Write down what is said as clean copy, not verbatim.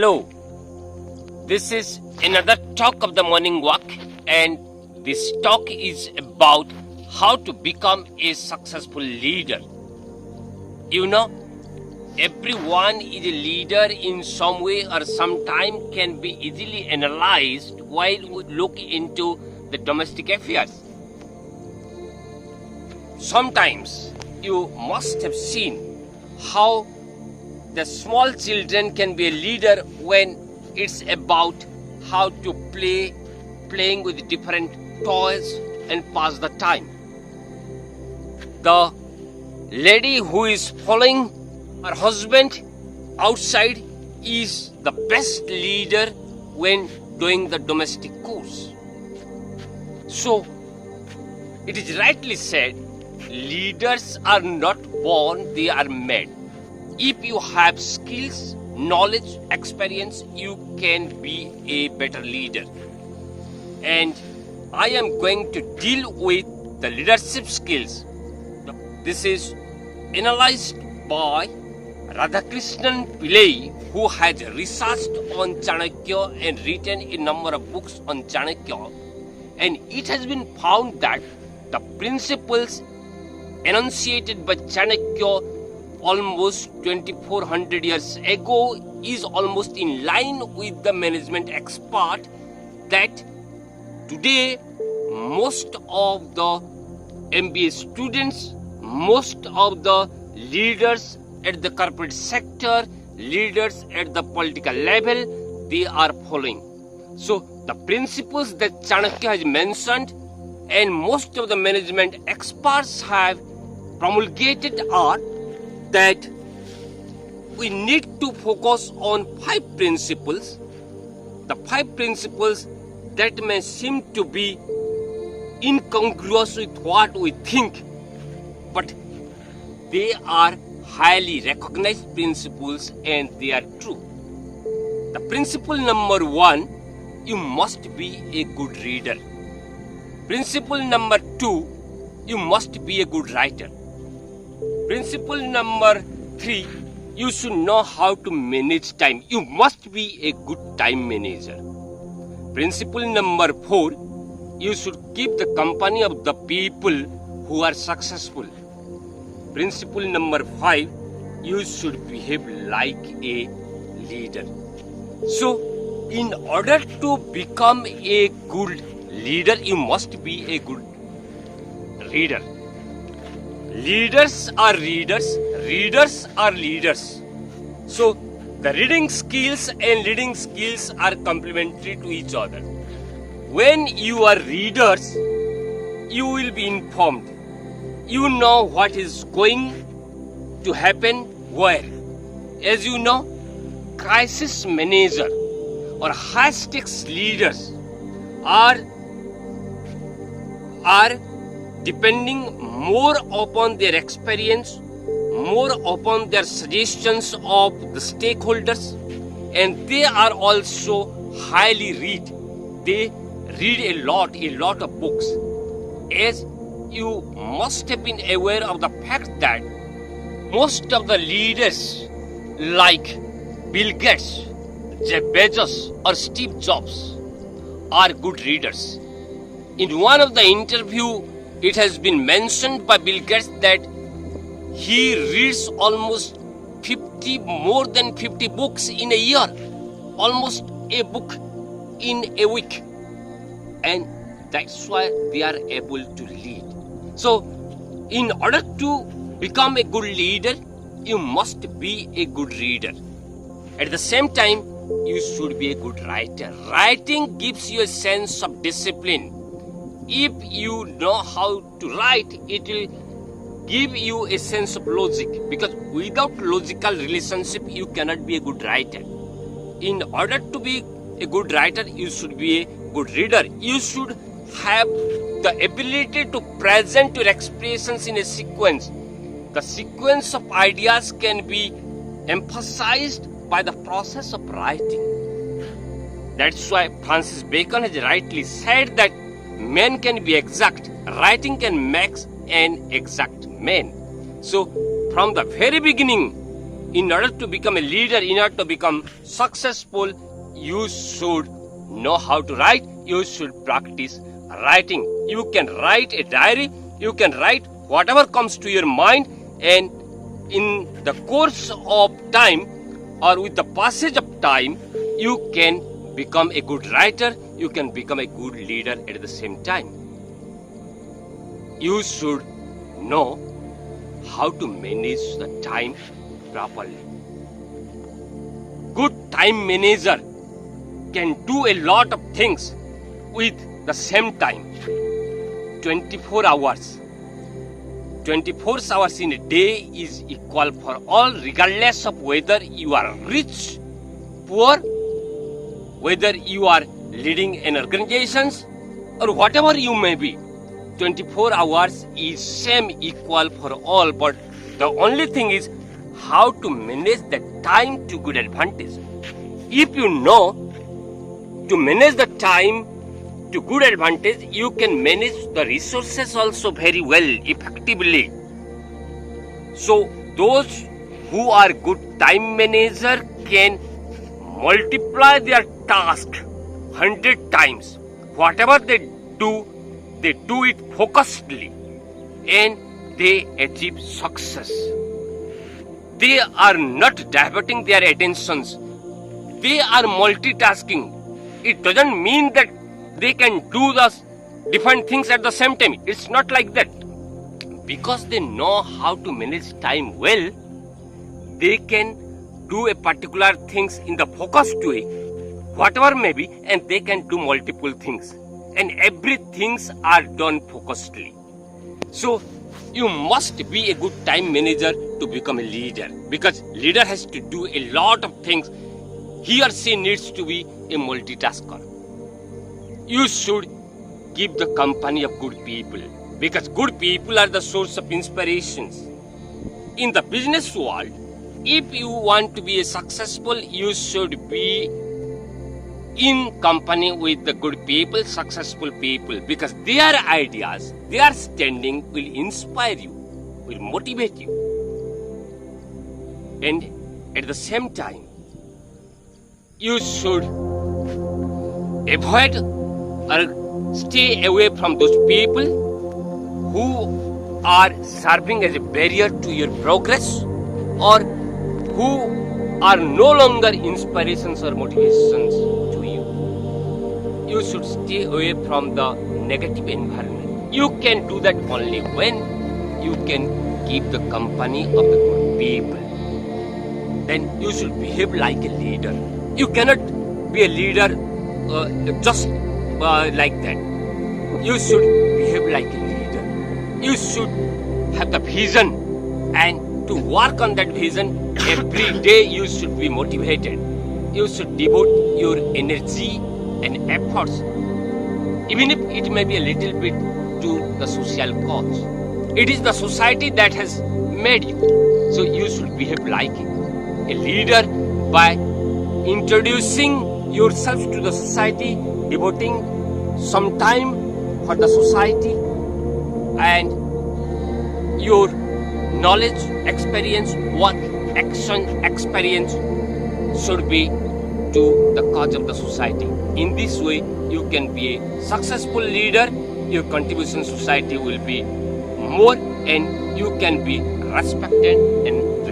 Hello, this is another talk of the morning walk, and this talk is about how to become a successful leader. You know, everyone is a leader in some way or sometime can be easily analyzed while we look into the domestic affairs. Sometimes you must have seen how the small children can be a leader when it's about how to playing with different toys and pass the time. The lady who is following her husband outside is the best leader when doing the domestic chores. So, it is rightly said, leaders are not born, they are made. If you have skills, knowledge, experience, you can be a better leader. And I am going to deal with the leadership skills. This is analyzed by Radhakrishnan Pillai, who has researched on Chanakya and written a number of books on Chanakya. And it has been found that the principles enunciated by Chanakya almost 2400 years ago is almost in line with the management expert that today most of the MBA students, most of the leaders at the corporate sector, leaders at the political level, they are following. So the principles that Chanakya has mentioned and most of the management experts have promulgated are that we need to focus on 5 principles. The 5 principles that may seem to be incongruous with what we think, but they are highly recognized principles and they are true. The principle number 1, you must be a good reader. Principle number 2, you must be a good writer. Principle number 3, you should know how to manage time. You must be a good time manager. Principle number 4, you should keep the company of the people who are successful. Principle number 5, you should behave like a leader. So, in order to become a good leader, you must be a good reader. Leaders are readers, readers are leaders. So, the reading skills and leading skills are complementary to each other. When you are readers, you will be informed. You know what is going to happen where. As you know, crisis manager or high-stakes leaders are depending more upon their experience, more upon their suggestions of the stakeholders, and they are also highly read. They read a lot of books. As you must have been aware of the fact that most of the leaders like Bill Gates, Jeff Bezos or Steve Jobs are good readers. In one of the interview, it has been mentioned by Bill Gates that he reads almost more than 50 books in a year, almost a book in a week. And that's why they are able to lead. So, in order to become a good leader, you must be a good reader. At the same time, you should be a good writer. Writing gives you a sense of discipline. If you know how to write, it will give you a sense of logic, because without logical relationship, you cannot be a good writer. In order to be a good writer, you should be a good reader. You should have the ability to present your expressions in a sequence. The sequence of ideas can be emphasized by the process of writing. That's why Francis Bacon has rightly said that man can be exact, writing can make an exact man. So, from the very beginning, in order to become a leader, in order to become successful, you should know how to write. You should practice writing. You can write a diary. You can write whatever comes to your mind, and in the course of time or with the passage of time, you can become a good writer. You can become a good leader at the same time. You should know how to manage the time properly. Good time manager can do a lot of things with the same time. 24 hours. 24 hours in a day is equal for all, regardless of whether you are rich, poor, whether you are leading an organization or whatever you may be. 24 hours is same equal for all, but the only thing is how to manage the time to good advantage. If you know to manage the time to good advantage, you can manage the resources also very well, effectively. So those who are good time manager can multiply their task 100 times. Whatever they do it focusedly, and they achieve success. They are not diverting their attentions. They are multitasking. It doesn't mean that they can do the different things at the same time. It's not like that. Because they know how to manage time well, they can do a particular things in the focused way, whatever may be, and they can do multiple things. And everything are done focusedly. So you must be a good time manager to become a leader, because leader has to do a lot of things. He or she needs to be a multitasker. You should keep the company of good people, because good people are the source of inspirations. In the business world, if you want to be successful, you should be in company with the good people, successful people, because their ideas, their standing will inspire you, will motivate you. And at the same time, you should avoid or stay away from those people who are serving as a barrier to your progress, or who are no longer inspirations or motivations to you. You should stay away from the negative environment. You can do that only when you can keep the company of the good people. Then you should behave like a leader. You cannot be a leader just like that. You should behave like a leader. You should have the vision, and to work on that vision every day you should be motivated. You should devote your energy and efforts, even if it may be a little bit, to the social cause. It is the society that has made you, so you should behave like a leader by introducing yourself to the society, devoting some time for the society, and your knowledge, experience, work, action, experience should be to the cause of the society. In this way, you can be a successful leader. Your contribution to society will be more, and you can be respected and